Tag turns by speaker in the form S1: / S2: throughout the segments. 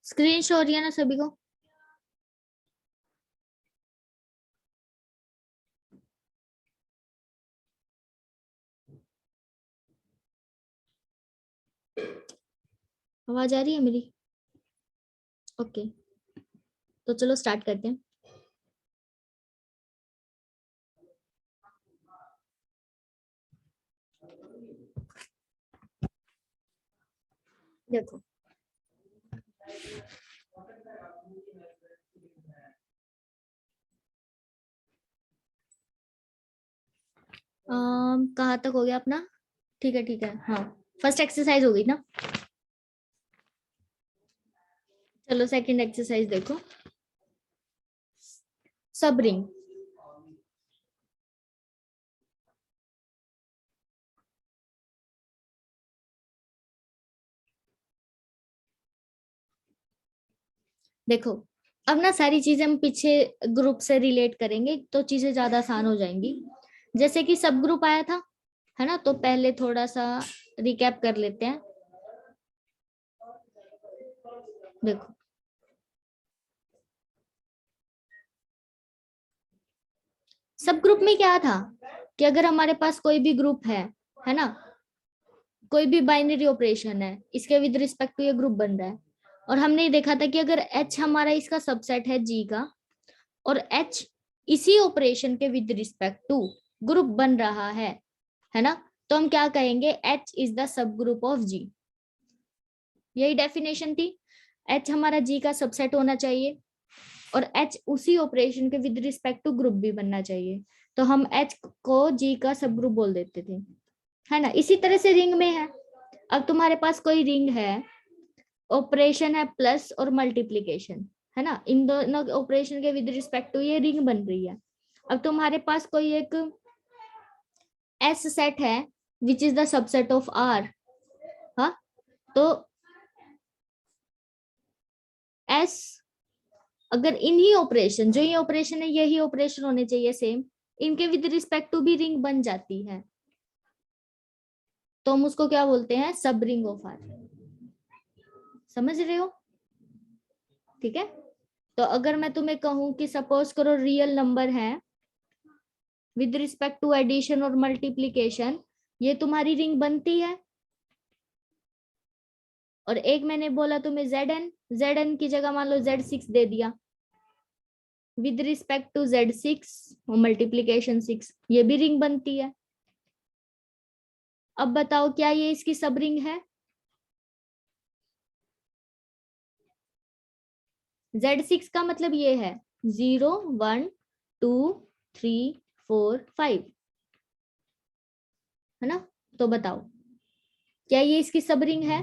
S1: Screen show हो रही है ना सभी को? आवाज आ रही है मेरी? ओके, तो चलो स्टार्ट करते हैं। देखो, कहाँ तक हो गया अपना? ठीक है ठीक है, हाँ। फर्स्ट एक्सरसाइज हो गई ना? चलो सेकंड एक्सरसाइज देखो। सब रिंग। देखो, अब ना सारी चीजें हम पीछे ग्रुप से रिलेट करेंगे तो चीजें ज्यादा आसान हो जाएंगी। जैसे कि सब ग्रुप आया था, है ना? तो पहले थोड़ा सा रिकैप कर लेते हैं। देखो, सब ग्रुप में क्या था कि अगर हमारे पास कोई भी ग्रुप है ना, कोई भी बाइनरी ऑपरेशन है, इसके विद रिस्पेक्ट टू ये ग्रुप बन रहा है। और हमने ये देखा था कि अगर एच हमारा इसका सबसेट है जी का, और एच इसी ऑपरेशन के विद रिस्पेक्ट टू ग्रुप बन रहा है ना, तो हम क्या कहेंगे? H is the subgroup of G. यही डेफिनेशन थी। एच हमारा जी का सबसेट होना चाहिए और एच उसी ऑपरेशन के विद रिस्पेक्ट टू ग्रुप भी बनना चाहिए। तो हम एच को जी का सब ग्रुप बोल देते थे, है ना? इसी तरह से रिंग में है। अब तुम्हारे पास कोई रिंग है, ऑपरेशन है प्लस और मल्टीप्लीकेशन, है ना? इन दोनों ऑपरेशन के विद रिस्पेक्ट टू ये रिंग बन रही है। अब तुम्हारे पास कोई एक एस सेट है which is the subset of R. हाँ, तो एस अगर इन्हीं ऑपरेशन, जो ये ऑपरेशन है यही ऑपरेशन होने चाहिए सेम, इनके विद रिस्पेक्ट टू भी रिंग बन जाती है, तो हम उसको क्या बोलते हैं? सब रिंग ऑफ आर। समझ रहे हो? ठीक है। तो अगर मैं तुम्हें कहूं कि सपोज करो रियल नंबर है विद रिस्पेक्ट टू एडिशन और मल्टीप्लीकेशन, ये तुम्हारी रिंग बनती है। और एक मैंने बोला तुम्हें जेड एन की जगह मान लो Z6 दे दिया विद रिस्पेक्ट टू Z6 और मल्टीप्लीकेशन 6, ये भी रिंग बनती है। अब बताओ क्या ये इसकी सब रिंग है? Z6 का मतलब ये है 0 1 2 3 4 5, है ना? तो बताओ क्या ये इसकी सब रिंग है?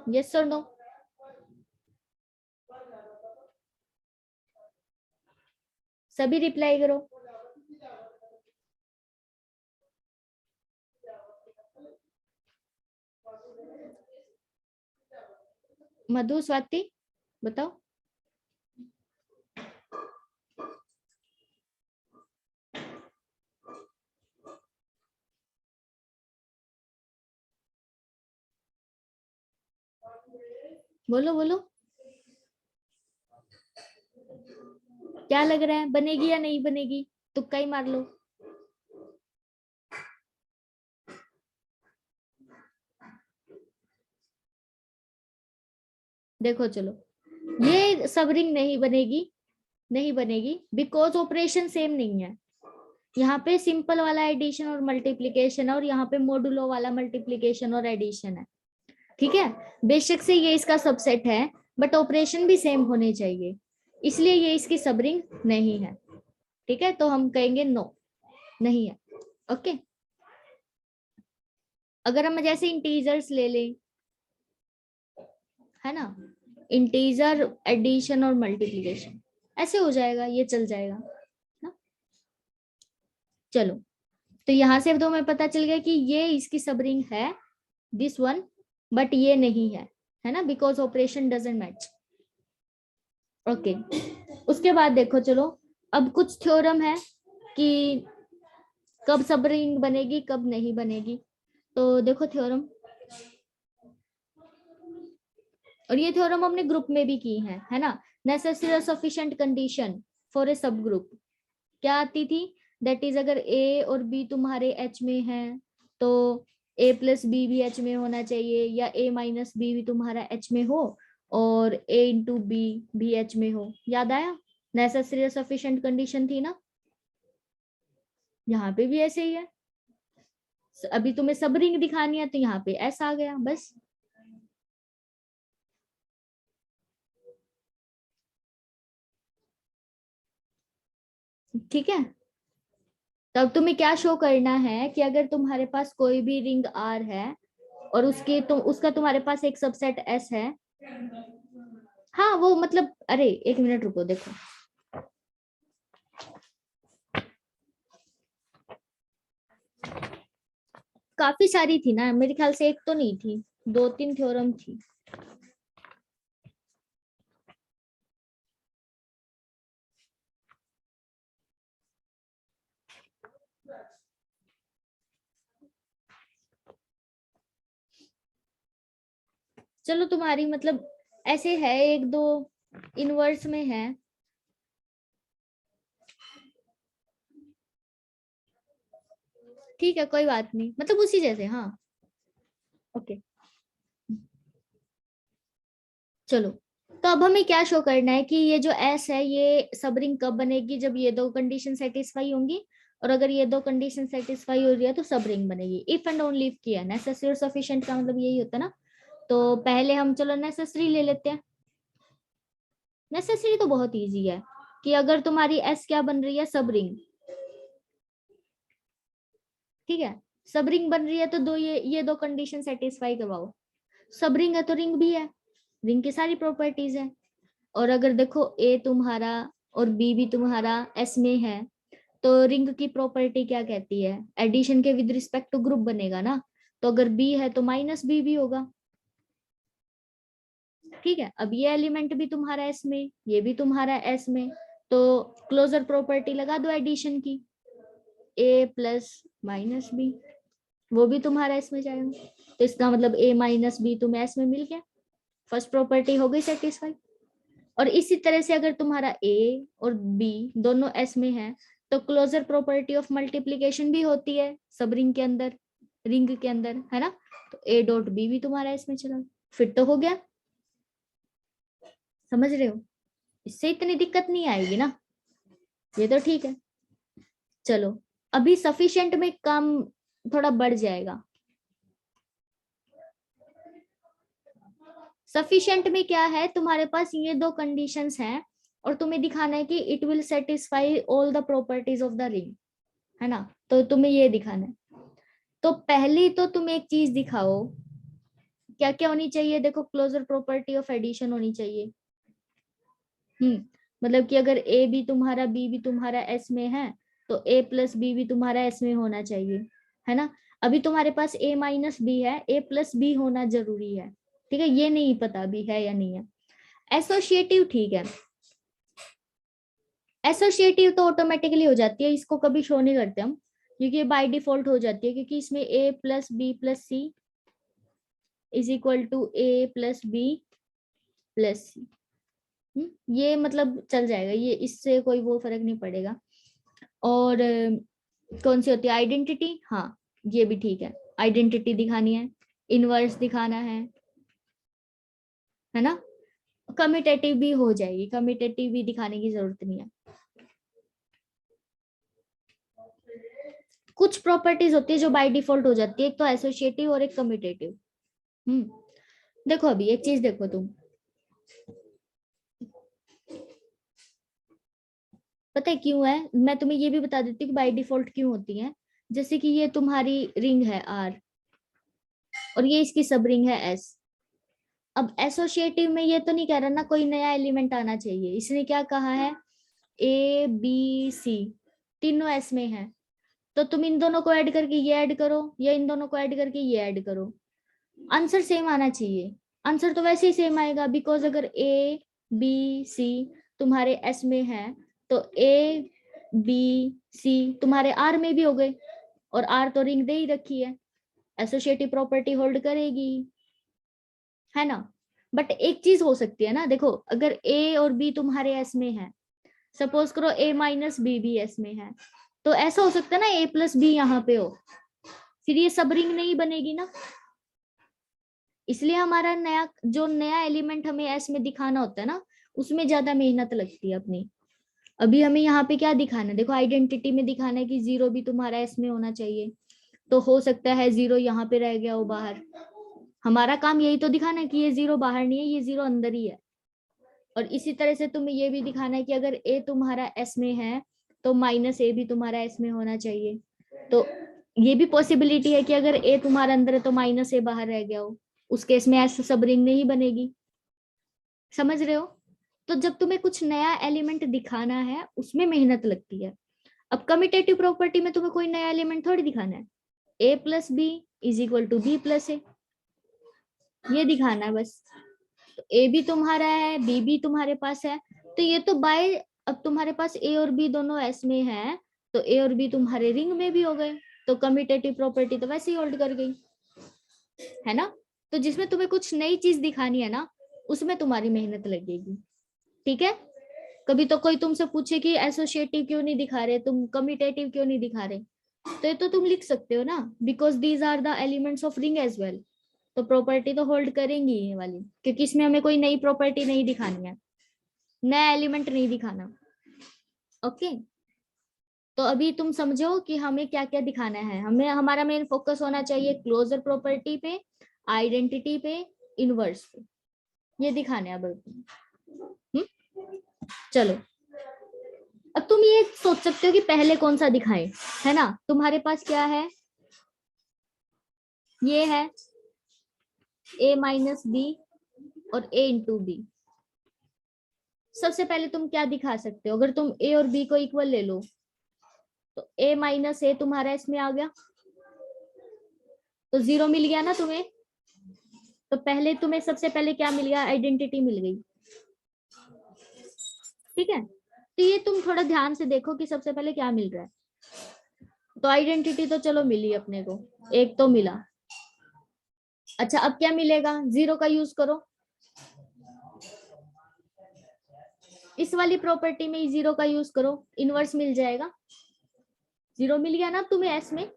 S1: यस और नो? सभी रिप्लाई करो। मधु, स्वाति, बताओ। बोलो बोलो, क्या लग रहा है, बनेगी या नहीं बनेगी? तुक्का ही मार लो। देखो चलो, ये सब रिंग नहीं बनेगी, नहीं बनेगी बिकॉज ऑपरेशन सेम नहीं है। यहाँ पे सिंपल वाला एडिशन और मल्टीप्लीकेशन है और यहाँ पे मोडुलो वाला मल्टीप्लीकेशन और एडिशन है। ठीक है, बेशक से ये इसका सबसेट है बट ऑपरेशन भी सेम होने चाहिए, इसलिए ये इसकी सब रिंग नहीं है। ठीक है, तो हम कहेंगे नो, नहीं है। ओके, अगर हम जैसे इंटीजर्स ले लें, है ना, इंटीजर एडिशन और मल्टीप्लीकेशन ऐसे हो जाएगा, ये चल जाएगा ना। चलो, तो यहां से तो हमें पता चल गया कि ये इसकी सब रिंग है, दिस वन, बट ये नहीं है ना, because operation doesn't match. Okay, उसके बाद देखो चलो, अब कुछ थ्योरम है कि कब सब रिंग बनेगी कब नहीं बनेगी। तो देखो थ्योरम, और ये थ्योरम हमने ग्रुप में भी की है ना। नेसेसरी और सफिशिएंट कंडीशन फॉर ए सब ग्रुप क्या आती थी, दैट इज अगर ए और बी तुम्हारे एच में है तो ए प्लस बी भी एच में होना चाहिए, या ए माइनस बी भी तुम्हारा एच में हो और ए इंटू बी भी एच में हो। याद आया, नेसेसरी और सफिशिएंट कंडीशन थी ना। यहाँ पे भी ऐसे ही है, अभी तुम्हें सब रिंग दिखानी है तो यहाँ पे ऐसा आ गया बस। ठीक है, तब तुम्हें क्या शो करना है कि अगर तुम्हारे पास कोई भी रिंग आर है और उसका तुम्हारे पास एक सबसेट एस है। हाँ वो मतलब, अरे एक मिनट रुको, देखो काफी सारी थी ना, मेरे ख्याल से एक तो नहीं थी, 2-3 थ्योरम थी। चलो तुम्हारी मतलब ऐसे है, 1-2 इनवर्स में है। ठीक है कोई बात नहीं, मतलब उसी जैसे। हाँ ओके, चलो तो अब हमें क्या शो करना है कि ये जो एस है ये सब रिंग कब बनेगी, जब ये दो कंडीशन सेटिस्फाई होंगी, और अगर ये दो कंडीशन सेटिस्फाई हो रही है तो सब रिंग बनेगी। इफ एंड ओनली इफ किया, नेसेसरी और सफिशिएंट का मतलब यही होता है ना। तो पहले हम चलो नेसेसरी ले लेते हैं। नेसेसरी तो बहुत इजी है कि अगर तुम्हारी एस क्या बन रही है, सब रिंग। ठीक है, सब रिंग बन रही है तो ये दो कंडीशन सेटिस्फाई करवाओ। सब रिंग है तो रिंग भी है, रिंग की सारी प्रॉपर्टीज है। और अगर देखो ए तुम्हारा और बी भी तुम्हारा एस में है तो रिंग की प्रॉपर्टी क्या कहती है, एडिशन के विद रिस्पेक्ट टू ग्रुप बनेगा ना। तो अगर बी है तो माइनस बी भी होगा। ठीक है, अब ये एलिमेंट भी तुम्हारा एस में, ये भी तुम्हारा एस में, तो क्लोजर प्रॉपर्टी लगा दो एडिशन की, ए प्लस माइनस बी, वो भी तुम्हारा एस में जाएगा। तो इसका मतलब ए माइनस बी तुम्हें एस में मिल गया, फर्स्ट प्रॉपर्टी हो गई सेटिस्फाई। और इसी तरह से अगर तुम्हारा ए और बी दोनों एस में है तो क्लोजर प्रॉपर्टी ऑफ मल्टीप्लीकेशन भी होती है सब रिंग के अंदर, रिंग के अंदर, है ना। तो ए डॉट बी भी तुम्हारा इसमें चला, फिर तो हो गया। समझ रहे हो, इससे इतनी दिक्कत नहीं आएगी ना, ये तो ठीक है। चलो अभी सफिशिएंट में काम थोड़ा बढ़ जाएगा। सफिशिएंट में क्या है, तुम्हारे पास ये दो कंडीशंस हैं और तुम्हें दिखाना है कि it will satisfy all the properties of the ring, है ना। तो तुम्हें ये दिखाना है, तो पहली तो तुम एक चीज दिखाओ, क्या क्या होनी चाहिए। देखो क्लोजर प्रॉपर्टी ऑफ एडिशन होनी चाहिए। मतलब कि अगर ए भी तुम्हारा बी भी तुम्हारा एस में है तो ए प्लस बी भी तुम्हारा एस में होना चाहिए, है ना। अभी तुम्हारे पास ए माइनस बी है, ए प्लस बी होना जरूरी है। ठीक है, ये नहीं पता अभी है या नहीं है। एसोसिएटिव ठीक है, एसोसिएटिव तो ऑटोमेटिकली हो जाती है, इसको कभी शो नहीं करते हम क्योंकि बाय डिफॉल्ट हो जाती है, क्योंकि इसमें A plus B plus C is equal to A plus B plus C. ये मतलब चल जाएगा, ये इससे कोई वो फर्क नहीं पड़ेगा। और कौन सी होती है आइडेंटिटी, हाँ ये भी ठीक है, आइडेंटिटी दिखानी है, इनवर्स दिखाना है ना। कम्यूटेटिव भी हो जाएगी, कम्यूटेटिव भी दिखाने की जरूरत नहीं है। कुछ प्रॉपर्टीज होती है जो बाय डिफॉल्ट हो जाती है, एक तो एसोसिएटिव और एक कम्यूटेटिव। देखो अभी एक चीज देखो तुम, पता है क्यों है, मैं तुम्हें ये भी बता देती हूँ कि बाय डिफॉल्ट क्यों होती है। जैसे कि ये तुम्हारी रिंग है आर और ये इसकी सब रिंग है एस। अब एसोसिएटिव में ये तो नहीं कह रहा ना कोई नया एलिमेंट आना चाहिए, इसने क्या कहा है, ए बी सी तीनों एस में है, तो तुम इन दोनों को ऐड करके ये ऐड करो या इन दोनों को ऐड करके ये ऐड करो, आंसर सेम आना चाहिए। आंसर तो वैसे ही सेम आएगा, बिकॉज अगर ए बी सी तुम्हारे एस में है तो ए बी सी तुम्हारे आर में भी हो गए, और आर तो रिंग दे ही रखी है, एसोसिएटिव प्रॉपर्टी होल्ड करेगी, है ना। बट एक चीज हो सकती है ना, देखो अगर ए और बी तुम्हारे एस में है, सपोज करो ए माइनस बी भी एस में है, तो ऐसा हो सकता है ना ए प्लस बी यहाँ पे हो, फिर ये सब रिंग नहीं बनेगी ना। इसलिए हमारा नया एलिमेंट हमें एस में दिखाना होता है ना, उसमें ज्यादा मेहनत लगती है अपनी। अभी हमें यहाँ पे क्या दिखाना है, देखो आइडेंटिटी में दिखाना है कि जीरो भी तुम्हारा एस में होना चाहिए, तो हो सकता है जीरो यहाँ पे रह गया हो बाहर। हमारा काम यही तो दिखाना है कि ये जीरो बाहर नहीं है, ये जीरो अंदर ही है। और इसी तरह से तुम्हें ये भी दिखाना है कि अगर ए तुम्हारा एस में है तो माइनस ए भी तुम्हारा एस में होना चाहिए। तो ये भी पॉसिबिलिटी है कि अगर ए तुम्हारा अंदर है तो माइनस ए बाहर रह गया हो, उस केस में एस सब रिंग नहीं बनेगी। समझ रहे हो? तो जब तुम्हें कुछ नया एलिमेंट दिखाना है उसमें मेहनत लगती है। अब कमिटेटिव प्रॉपर्टी में तुम्हें कोई नया एलिमेंट थोड़ी दिखाना है, A plus B is equal to B plus A, ये दिखाना है बस। तो ए भी तुम्हारा है, बी भी तुम्हारे पास है, तो ये तो बाय, अब तुम्हारे पास ए और बी दोनों एस में है, तो ए और बी तुम्हारे रिंग में भी हो गए, तो कम्यूटेटिव प्रॉपर्टी तो वैसे ही होल्ड कर गई, है ना। तो जिसमें तुम्हें कुछ नई चीज दिखानी है ना, उसमें तुम्हारी मेहनत लगेगी। ठीक है। कभी तो कोई तुमसे पूछे कि एसोसिएटिव क्यों नहीं दिखा रहे, तुम कम्यूटेटिव क्यों नहीं दिखा रहे, तो ये तो तुम लिख सकते हो ना, because these are the elements of ring as well. तो प्रॉपर्टी तो होल्ड करेंगी ये वाली, क्योंकि इसमें हमें कोई नई प्रॉपर्टी नहीं दिखानी है, नया एलिमेंट नहीं दिखाना। ओके। तो अभी तुम समझो कि हमें क्या क्या दिखाना है। हमें हमारा मेन फोकस होना चाहिए क्लोजर प्रॉपर्टी पे, आइडेंटिटी पे, इनवर्स पे, ये दिखाने हैं अब। चलो, अब तुम ये सोच सकते हो कि पहले कौन सा दिखाएं, है ना। तुम्हारे पास क्या है, ये है a माइनस बी और a इंटू बी। सबसे पहले तुम क्या दिखा सकते हो, अगर तुम a और b को इक्वल ले लो, तो a माइनस ए तुम्हारा इसमें आ गया, तो जीरो मिल गया ना तुम्हें। तो पहले तुम्हें सबसे पहले क्या मिल गया, आइडेंटिटी मिल गई। ठीक है। तो ये तुम थोड़ा ध्यान से देखो कि सबसे पहले क्या मिल रहा है। तो आइडेंटिटी तो चलो मिली अपने को, एक तो मिला। अच्छा, अब क्या मिलेगा, जीरो का यूज करो। इस वाली प्रॉपर्टी में जीरो का यूज करो, इनवर्स मिल जाएगा। जीरो मिल गया ना तुम्हें एस में,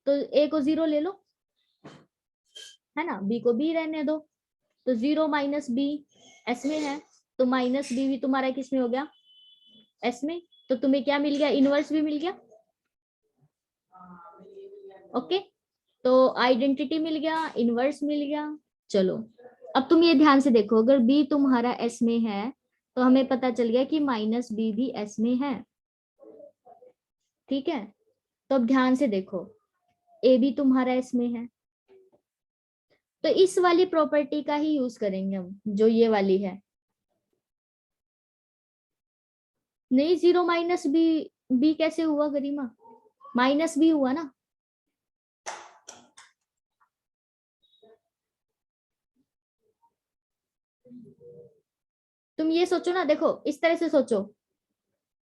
S1: तो ए को जीरो ले लो, है ना, बी को बी रहने दो। तो जीरो माइनस बी एस में है, तो माइनस बी भी तुम्हारा किस में हो गया, एस में। तो तुम्हें क्या मिल गया, इनवर्स भी मिल गया। ओके। तो आइडेंटिटी मिल गया, इनवर्स मिल गया। चलो, अब तुम ये ध्यान से देखो, अगर बी तुम्हारा एस में है तो हमें पता चल गया कि माइनस बी भी एस में है। ठीक है। तो अब ध्यान से देखो, ए भी तुम्हारा एस में है, तो इस वाली प्रॉपर्टी का ही यूज करेंगे हम, जो ये वाली है। नहीं, जीरो माइनस बी, बी कैसे हुआ गरिमा, माइनस बी हुआ ना। तुम ये सोचो ना, देखो इस तरह से सोचो।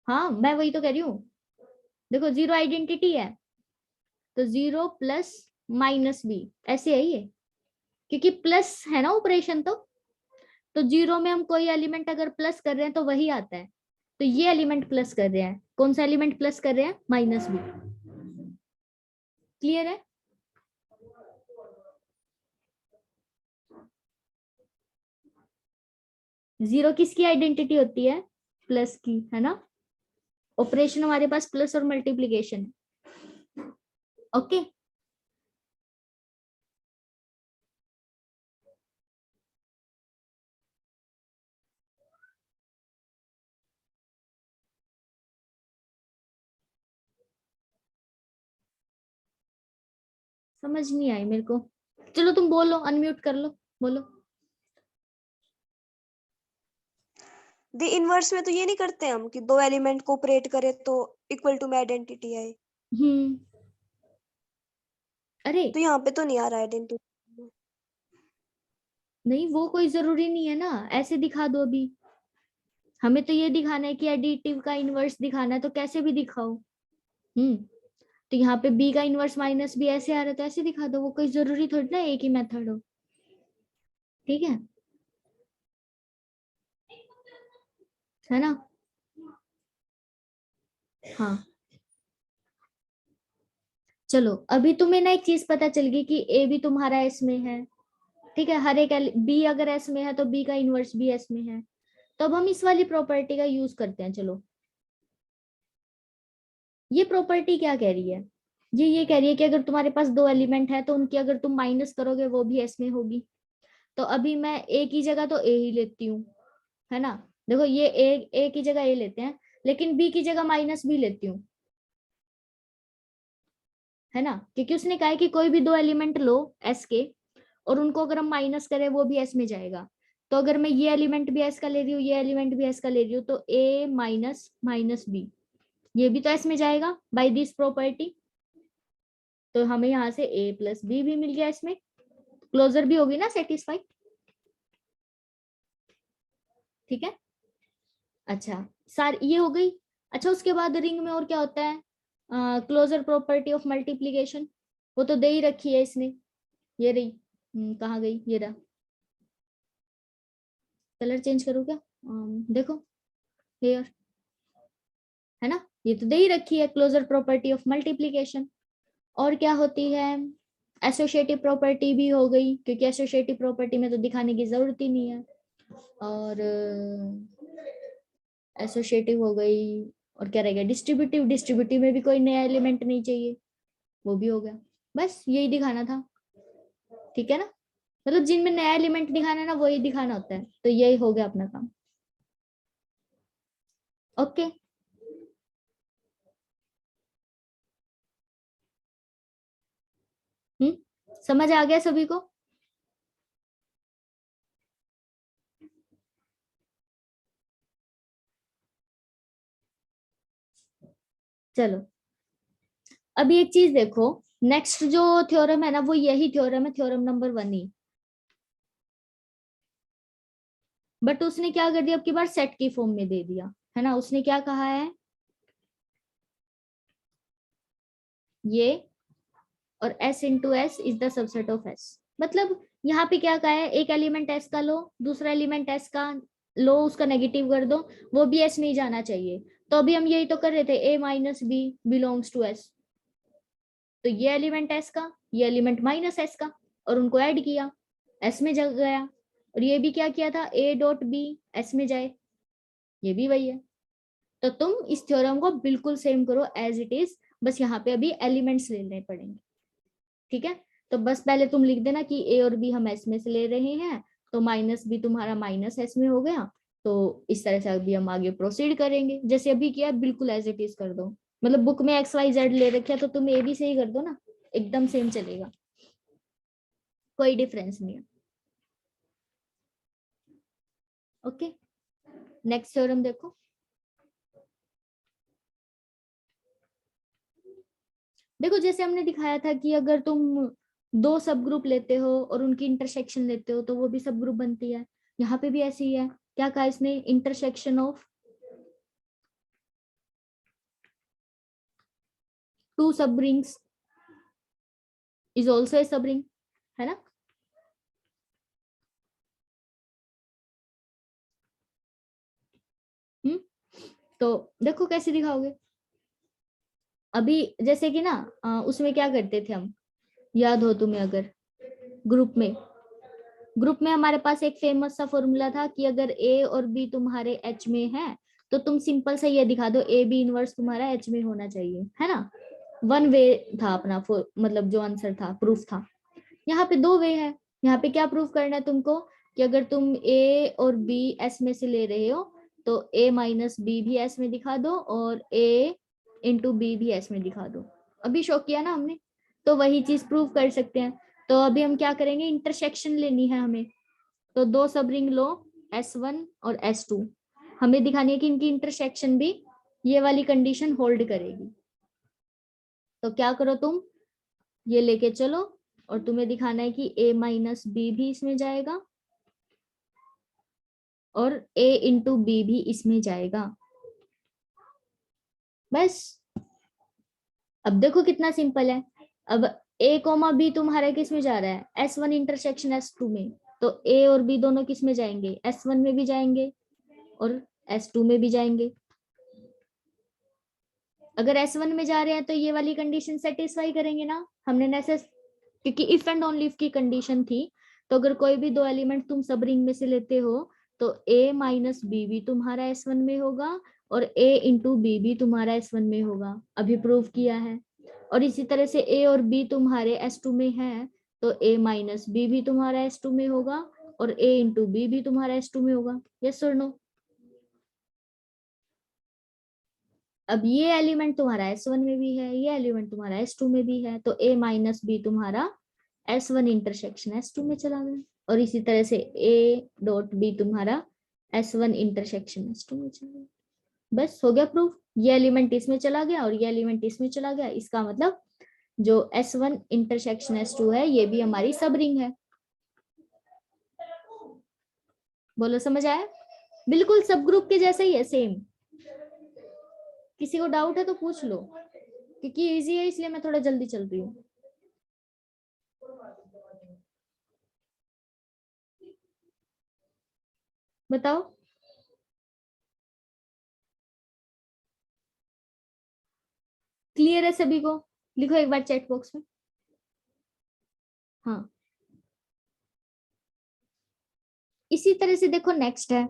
S1: हाँ, मैं वही तो कह रही हूँ। देखो जीरो आइडेंटिटी है, तो जीरो प्लस माइनस बी, ऐसे है ये, क्योंकि प्लस है ना ऑपरेशन। तो जीरो में हम कोई एलिमेंट अगर प्लस कर रहे हैं तो वही आता है। तो ये एलिमेंट प्लस कर रहे हैं, कौन सा एलिमेंट प्लस कर रहे हैं, माइनस बी। क्लियर है? जीरो किसकी आइडेंटिटी होती है, प्लस की, है ना। ऑपरेशन हमारे पास प्लस और मल्टीप्लीकेशन। ओके। समझ नहीं आई मेरे को। चलो तुम बोलो, अनम्यूट कर लो, बोलो।
S2: द इनवर्स में तो ये नहीं करते हम कि दो एलिमेंट को ऑपरेट करे तो इक्वल टू में आइडेंटिटी आए।
S1: अरे
S2: तो यहाँ पे तो नहीं आ रहा आइडेंटिटी।
S1: नहीं, वो कोई जरूरी नहीं है ना, ऐसे दिखा दो अभी। हमें तो ये दिखाना है कि एडिटिव का इनवर्स दिखाना है, तो कैसे भी दिखाओ। तो यहाँ पे बी का इनवर्स माइनस बी ऐसे आ रहा है, तो ऐसे दिखा दो, वो कोई जरूरी थोड़ी ना एक ही मेथड हो। ठीक है। है ना। हाँ चलो, अभी तुम्हें ना एक चीज पता चल गई कि ए भी तुम्हारा एस में है, ठीक है। हर एक बी अगर एस में है तो बी का इनवर्स भी एस में है। तो अब हम इस वाली प्रॉपर्टी का यूज करते हैं। चलो, ये प्रॉपर्टी क्या कह रही है, ये कह रही है कि अगर तुम्हारे पास दो एलिमेंट है तो उनकी अगर तुम माइनस करोगे वो भी एस में होगी। तो अभी मैं ए की जगह तो ए ही लेती हूँ, है ना। देखो ये ए की जगह ए लेते हैं, लेकिन बी की जगह माइनस भी लेती हूँ, है ना। क्योंकि उसने कहा है कि कोई भी दो एलिमेंट लो एस के, और उनको अगर हम माइनस करें वो भी एस में जाएगा। तो अगर मैं ये एलिमेंट भी एस का ले रही हूँ, ये एलिमेंट भी एस का ले रही हूँ, तो ए माइनस माइनस बी ये भी तो एस में जाएगा बाय दिस प्रॉपर्टी। तो हमें यहाँ से ए प्लस बी भी मिल गया, इसमें क्लोजर भी होगी ना सेटिस्फाई। ठीक है। अच्छा, सार ये हो गई। अच्छा, उसके बाद रिंग में और क्या होता है, क्लोजर प्रॉपर्टी ऑफ मल्टीप्लीकेशन, वो तो दे ही रखी है इसने। ये रही, कहाँ गई, ये रहा। कलर चेंज करूँ क्या, देखो हेयर, है ना। ये तो दे ही रखी है क्लोजर प्रॉपर्टी ऑफ मल्टीप्लीकेशन। और क्या होती है, एसोसिएटिव प्रॉपर्टी भी हो गई, क्योंकि एसोसिएटिव प्रॉपर्टी में तो दिखाने की जरूरत ही नहीं है। और एसोसिएटिव हो गई। और क्या रहेगा, डिस्ट्रीब्यूटिव, डिस्ट्रीब्यूटिव में भी कोई नया एलिमेंट नहीं चाहिए, वो भी हो गया। बस यही दिखाना था, ठीक है ना। मतलब जिनमें नया एलिमेंट दिखाना है ना, वही दिखाना होता है। तो यही हो गया अपना काम। ओके, समझ आ गया सभी को। चलो, अभी एक चीज देखो, नेक्स्ट जो थ्योरम है ना, वो यही थ्योरम है, थ्योरम नंबर 1 ही। बट उसने क्या कर दिया, अब की बार सेट की फॉर्म में दे दिया, है ना। उसने क्या कहा है, ये और s into S is the subset of s। मतलब यहाँ पे क्या कहा है, एक एलिमेंट s का लो, दूसरा एलिमेंट s का लो, उसका नेगेटिव कर दो, वो भी s में ही जाना चाहिए। तो अभी हम यही तो कर रहे थे, a minus b belongs to s। तो ये एलिमेंट s का, ये एलिमेंट माइनस s का, और उनको ऐड किया, s में जग गया। और ये भी क्या किया था, a डॉट बी s में जाए, ये भी वही है। तो तुम इस थ्योरम को बिल्कुल सेम करो एज इट इज, बस यहाँ पे अभी एलिमेंट्स लेने पड़ेंगे, ठीक है। तो बस पहले तुम लिख देना कि ए और बी हम एस में से ले रहे हैं, तो माइनस बी तुम्हारा माइनस एस में हो गया। तो इस तरह से अभी हम आगे प्रोसीड करेंगे, जैसे अभी किया बिल्कुल एज इट इज कर दो। मतलब बुक में एक्स वाई जेड ले रखे तो तुम ए बी से ही कर दो ना, एकदम सेम चलेगा, कोई डिफरेंस नहीं है। ओके, नेक्स्ट थ्योरम देखो। देखो जैसे हमने दिखाया था कि अगर तुम दो सब ग्रुप लेते हो और उनकी इंटरसेक्शन लेते हो तो वो भी सब ग्रुप बनती है। यहाँ पे भी ऐसी ही है। क्या कहा इसने, इंटरसेक्शन ऑफ टू सब रिंग्स इज ऑल्सो ए सब रिंग, है ना। हम्म, तो देखो कैसे दिखाओगे। अभी जैसे कि ना, उसमें क्या करते थे हम, याद हो तुम्हें अगर, ग्रुप में, हमारे पास एक फेमस सा फॉर्मूला था कि अगर ए और बी तुम्हारे एच में है तो तुम सिंपल से ये दिखा दो ए बी इनवर्स तुम्हारा एच में होना चाहिए, है ना। वन वे था अपना, मतलब जो आंसर था, प्रूफ था। यहाँ पे दो वे है। यहाँ पे क्या प्रूफ करना है तुमको, कि अगर तुम ए और बी एस में से ले रहे हो तो ए माइनस बी भी एस में दिखा दो, और ए इंटू बी भी एस में दिखा दो। अभी शो किया ना हमने, तो वही चीज प्रूव कर सकते हैं। तो अभी हम क्या करेंगे, इंटरसेक्शन लेनी है हमें। तो दो सब रिंग लो, S1 और S2, हमें दिखानी है कि इनकी इंटरसेक्शन भी ये वाली कंडीशन होल्ड करेगी। तो क्या करो तुम, ये लेके चलो, और तुम्हें दिखाना है कि a माइनस बी भी इसमें जाएगा और a इंटू बी भी इसमें जाएगा। बस, अब देखो कितना सिंपल है। अब a कोमा बी तुम्हारा किस में जा रहा है, S1 इंटरसेक्शन S2 में। तो a और b दोनों किस में जाएंगे, S1 में भी जाएंगे, और S2 में भी जाएंगे। अगर S1 में जा रहे हैं तो ये वाली कंडीशन सेटिस्फाई करेंगे ना, हमने क्योंकि इफ एंड ओनली इफ की कंडीशन थी। तो अगर कोई भी दो एलिमेंट तुम सब रिंग में से लेते हो तो A माइनस बी भी तुम्हारा S1 में होगा और A इंटू बी भी तुम्हारा S1 में होगा, अभी प्रूव किया है। और इसी तरह से A और B तुम्हारे S2 में है तो A माइनस बी भी तुम्हारा S2 में होगा और A इंटू बी भी तुम्हारा S2 में होगा। यस और नो? अब ये एलिमेंट तुम्हारा S1 में भी है, ये एलिमेंट तुम्हारा S2 में भी है, तो A माइनस बी तुम्हारा S1 इंटरसेक्शन S2 में चला गया और इसी तरह से A डॉट बी तुम्हारा S1 इंटरसेक्शन S2 में चला गया। बस हो गया प्रूफ। ये एलिमेंट इसमें चला गया और ये एलिमेंट इसमें चला गया, इसका मतलब जो S1 इंटरसेक्शन S2 है ये भी हमारी सब रिंग है। बोलो समझ आया? बिल्कुल सब ग्रुप के जैसा ही है, सेम। किसी को डाउट है तो पूछ लो, क्योंकि इजी है इसलिए मैं थोड़ा जल्दी चल रही हूँ। बताओ। क्लियर है सभी को? लिखो एक बार चैट बॉक्स में। हाँ, इसी तरह से देखो नेक्स्ट है।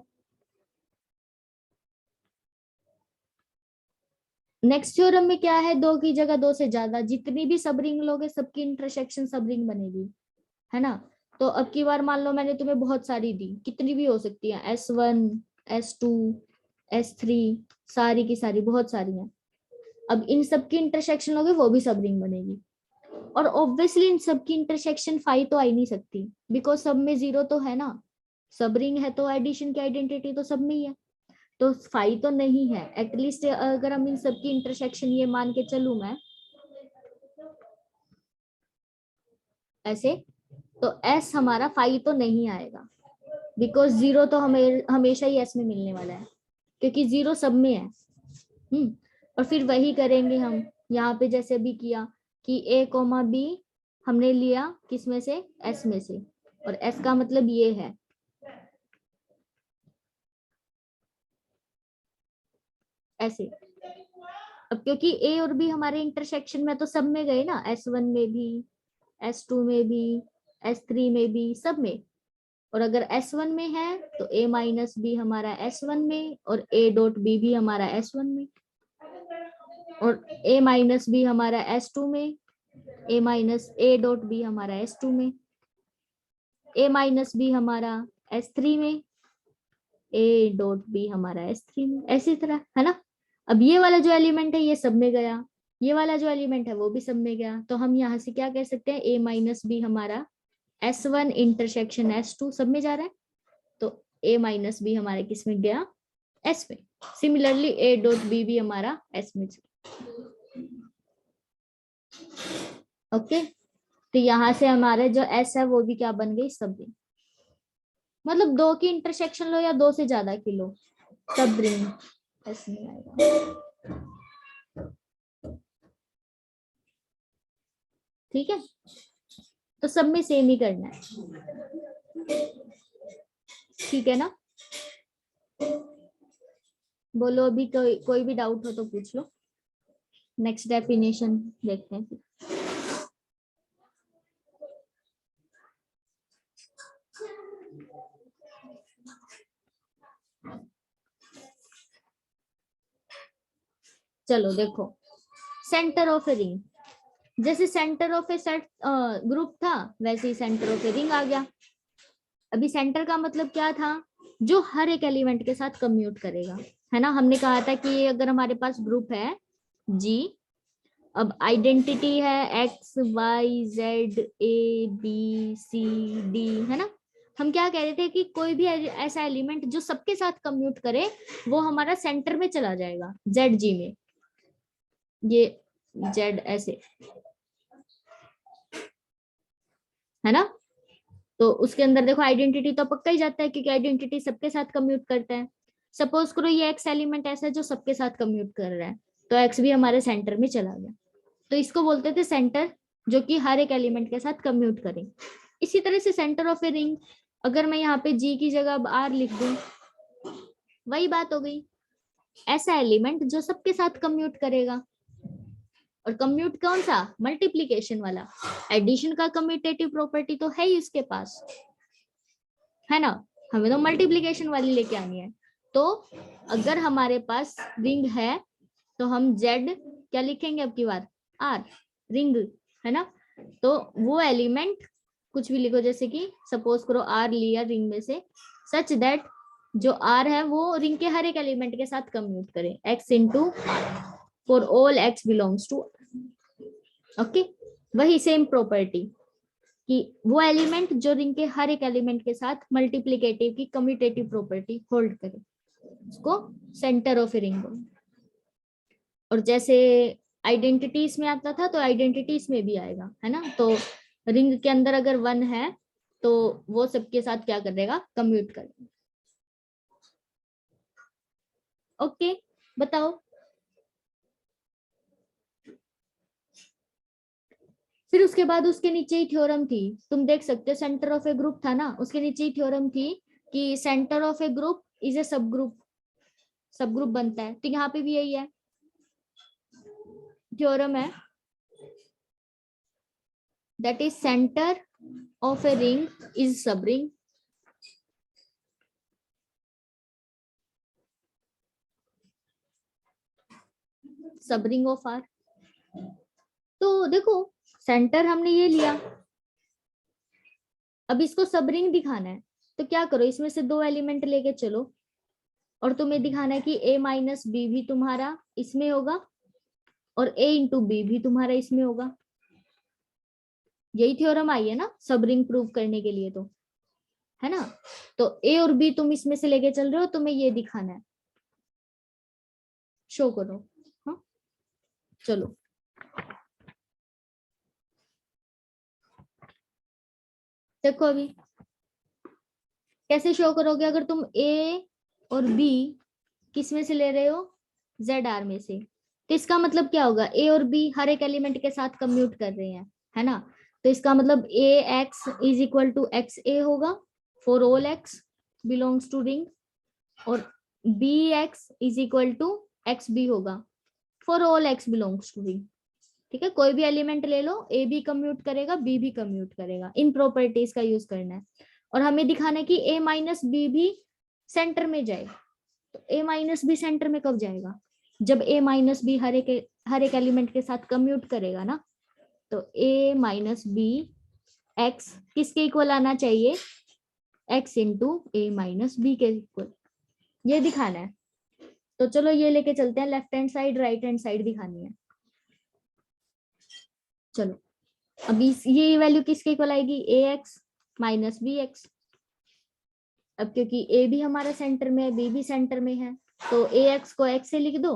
S1: नेक्स्ट थ्योरम में क्या है, दो की जगह दो से ज्यादा, जितनी भी सब रिंग लोगे सबकी इंटरसेक्शन सब रिंग बनेगी, है ना। तो अब की बार मान लो मैंने तुम्हें बहुत सारी दी, कितनी भी हो सकती है, S1 S2 S3, सारी की सारी बहुत सारी हैं। अब इन सब की इंटरसेक्शन लोगे वो भी सब रिंग बनेगी। और ऑब्वियसली इन सब की इंटरसेक्शन 5 तो आ ही नहीं सकती, बिकॉज सब में 0 तो है ना। सब रिंग है तो एडिशन की आइडेंटिटी तो सब में ही है, तो 5 तो नहीं है। एटलीस्ट अगर हम इन सब की इंटरसेक्शन ये मान के चलूं मैं ऐसे, तो S हमारा 5 तो नहीं आएगा, बिकॉज 0 तो हमें हमेशा ही S में मिलने वाला है, क्योंकि 0 सब में है। और फिर वही करेंगे हम यहाँ पे जैसे भी किया कि A कोमा B हमने लिया किस में से, S में से, और S का मतलब ये है। ऐसे अब क्योंकि A और B हमारे इंटरसेक्शन में तो सब में गए ना, S1 में भी S2 में भी S3 में भी सब में। और अगर S1 में है तो A माइनस बी हमारा S1 में और A डॉट बी भी हमारा S1 में, और A माइनस बी हमारा S2 में, A minus A dot B हमारा S2 में, A माइनस बी हमारा S3 में, A डॉट बी हमारा S3 में, ऐसी तरह, है ना। अब ये वाला जो एलिमेंट है ये सब में गया, ये वाला जो एलिमेंट है वो भी सब में गया, तो हम यहाँ से क्या कह सकते हैं, A माइनस बी हमारा S1 इंटरसेक्शन S2 सब में जा रहा है, तो A माइनस बी हमारा किस में गया, S में। सिमिलरली A डॉट बी भी हमारा S में चला। ओके, तो यहाँ से हमारे जो S है वो भी क्या बन गई, सब रिंग। मतलब दो की इंटरसेक्शन लो या दो से ज्यादा की लो, सब रिंग S में आएगा। ठीक है, तो सब में सेम ही करना है, ठीक है ना। बोलो अभी कोई भी डाउट हो तो पूछ लो। नेक्स्ट डेफिनेशन देखते हैं। चलो देखो, सेंटर ऑफ ए रिंग, जैसे centre of A set group था वैसे ही सेंटर ऑफ ए रिंग आ गया। अभी सेंटर का मतलब क्या था, जो हर एक एलिमेंट के साथ कम्यूट करेगा, है ना। हमने कहा था कि अगर हमारे पास ग्रुप है G, अब आइडेंटिटी है X Y Z A B C D, है ना। हम क्या कह रहे थे कि कोई भी ऐसा एलिमेंट जो सबके साथ कम्यूट करे वो हमारा सेंटर में चला जाएगा, ZG में, ये Z ऐसे, है ना। तो उसके अंदर देखो आइडेंटिटी तो पक्का ही जाता है, क्योंकि आइडेंटिटी सबके साथ कम्यूट करता है। सपोज करो ये X एलिमेंट ऐसा है जो सबके साथ कम्यूट कर रहा है, तो X भी हमारे सेंटर में चला गया, तो इसको बोलते थे सेंटर, जो कि हर एक एलिमेंट के साथ कम्यूट करे। इसी तरह से सेंटर ऑफ ए रिंग, अगर मैं यहाँ पे G की जगह R लिख दूं, वही बात हो गई, ऐसा एलिमेंट जो सबके साथ कम्यूट करेगा। और कम्यूट कौन सा? मल्टीप्लीकेशन वाला। एडिशन का कम्यूटेटिव प्रॉपर्टी तो है ही उसके पास, है ना, हमें तो मल्टीप्लीकेशन वाली लेके आनी है। तो अगर हमारे पास रिंग है तो हम जेड क्या लिखेंगे अब की बार? आर, रिंग, है ना। तो वो एलिमेंट कुछ भी लिखो, जैसे कि सपोज करो आर लिया रिंग में से, सच दैट जो आर है वो रिंग के हर एक एलिमेंट के साथ कम्यूट करे, x into for all x belongs to. Okay, वही सेम प्रॉपर्टी कि वो एलिमेंट जो रिंग के हर एक एलिमेंट के साथ मल्टीप्लिकेटिव की कम्यूटेटिव प्रॉपर्टी होल्ड करे, उसको सेंटर ऑफ ए रिंग बोलते। और जैसे आइडेंटिटीज में आता था तो आइडेंटिटीज में भी आएगा, है ना। तो रिंग के अंदर अगर 1 है तो वो सबके साथ क्या करेगा? कम्यूट करेगा। ओके, बताओ। फिर उसके बाद उसके नीचे ही थ्योरम थी, तुम देख सकते हो, सेंटर ऑफ ए ग्रुप था ना, उसके नीचे ही थ्योरम थी कि centre of A group is a सब ग्रुप, सब ग्रुप बनता है। तो यहाँ पे भी यही है, थ्योरम है, that is center of a ring is subring, subring of R. तो देखो सेंटर हमने ये लिया, अब इसको सबरिंग दिखाना है तो क्या करो, इसमें से 2 एलिमेंट लेके चलो और तुम्हें दिखाना है कि a माइनस बी भी तुम्हारा इसमें होगा और a इंटू बी भी तुम्हारा इसमें होगा। यही थ्योरम आई है ना सबरिंग प्रूव करने के लिए, तो है ना। तो a और b तुम इसमें से लेके चल रहे हो, तुम्हें ये दिखाना है, शो करो। हाँ चलो, देखो अभी कैसे शो करोगे। अगर तुम a और b किस में से ले रहे हो? ZR में से, तो इसका मतलब क्या होगा? a और b हर एक एलिमेंट के साथ कम्यूट कर रहे हैं, है ना। तो इसका मतलब ax is equal to X A होगा for all x belongs to ring, और bx is equal to X B होगा for all x belongs to ring. ठीक है, कोई भी एलिमेंट ले लो, a भी कम्यूट करेगा, b भी कम्यूट करेगा, इन प्रॉपर्टीज का यूज करना है। और हमें दिखाना है कि a माइनस बी भी सेंटर में जाए। तो a माइनस बी सेंटर में कब जाएगा? जब a माइनस बी हर एक एलिमेंट के साथ कम्यूट करेगा ना। तो a माइनस बी एक्स किसके इक्वल आना चाहिए? x इंटू ए माइनस बी के इक्वल, ये दिखाना है। तो चलो ये लेके चलते हैं, left hand side right hand side दिखानी है। चलो अभी ये वैल्यू किसके इक्वल आएगी? ए एक्स माइनस बी एक्स। अब क्योंकि a भी हमारा सेंटर में है, b भी सेंटर में है, तो ए एक्स को x से लिख दो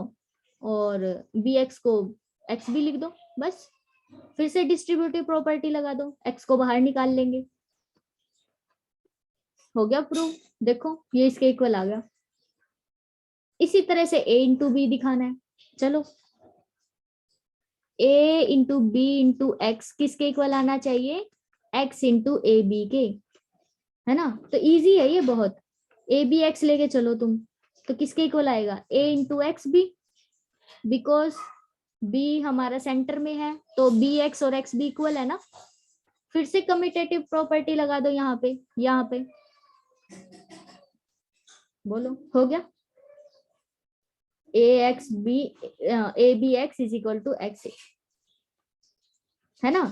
S1: और बी एक्स को x भी लिख दो, बस। फिर से डिस्ट्रीब्यूटिव प्रॉपर्टी लगा दो, x को बाहर निकाल लेंगे, हो गया प्रूव। देखो ये इसके इक्वल आ गया। इसी तरह से a इंटू बी दिखाना है। चलो a into b into x किसके इक्वल आना चाहिए? x इंटू ए बी के, है ना। तो इजी है ये बहुत। ए बी एक्स लेके चलो तुम, तो किसके इक्वल आएगा? a into x b, because b हमारा सेंटर में है, तो बी एक्स और x भी इक्वल है ना। फिर से कम्यूटेटिव प्रॉपर्टी लगा दो यहाँ पे बोलो, हो गया। A b x is equal to x, है ना।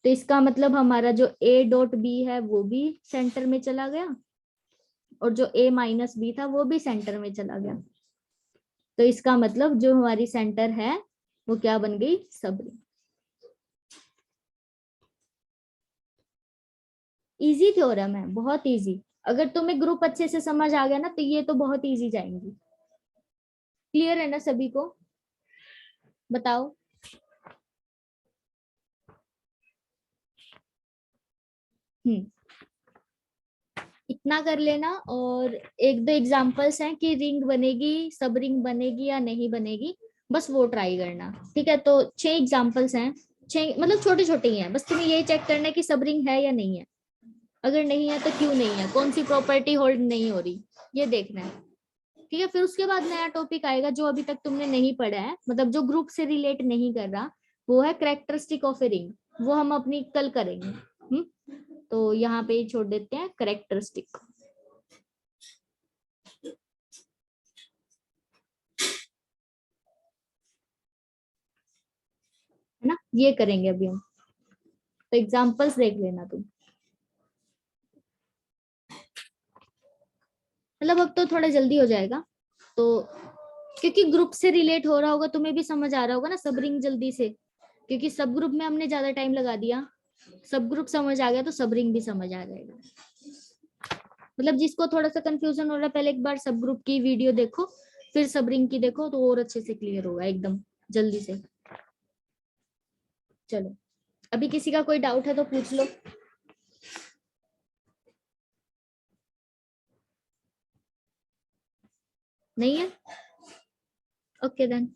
S1: तो इसका मतलब हमारा जो a डॉट बी है वो भी सेंटर में चला गया, और जो a माइनस बी था वो भी सेंटर में चला गया। तो इसका मतलब जो हमारी सेंटर है वो क्या बन गई? सबरिंग। इजी थ्योरम है, बहुत इजी। अगर तुम्हें ग्रुप अच्छे से समझ आ गया ना तो ये तो बहुत इजी जाएंगी। क्लियर है ना सभी को? बताओ। इतना कर लेना, और 1-2 एग्जांपल्स हैं कि रिंग बनेगी, सब रिंग बनेगी या नहीं बनेगी, बस वो ट्राई करना। ठीक है, तो 6 एग्जांपल्स हैं, 6 मतलब छोटे छोटे ही हैं, बस तुम्हें यही चेक करना है कि सब रिंग है या नहीं है। अगर नहीं है तो क्यों नहीं है, कौन सी प्रॉपर्टी होल्ड नहीं हो रही, ये देखना है। ठीक है, फिर उसके बाद नया टॉपिक आएगा जो अभी तक तुमने नहीं पढ़ा है, मतलब जो ग्रुप से रिलेट नहीं कर रहा, वो है कैरेक्टरिस्टिक ऑफ ए रिंग। वो हम अपनी कल करेंगे। तो यहाँ पे ही छोड़ देते हैं कैरेक्टरिस्टिक, है ना, ये करेंगे अभी हम। तो एग्जांपल्स देख लेना तुम। मतलब अब तो थोड़ा जल्दी हो जाएगा, तो क्योंकि ग्रुप से रिलेट हो रहा होगा, तुम्हें भी समझ आ रहा होगा ना सब रिंग जल्दी से, क्योंकि सब ग्रुप में हमने ज्यादा टाइम लगा दिया। सब ग्रुप समझ आ गया तो सब रिंग भी समझ आ जाएगा। मतलब जिसको थोड़ा सा कंफ्यूजन हो रहा है, पहले एक बार सब ग्रुप की वीडियो देखो, फिर सब रिंग की देखो, तो और अच्छे से क्लियर होगा एकदम जल्दी से। चलो, अभी किसी का कोई डाउट है तो पूछ लो। नहीं है? Okay then.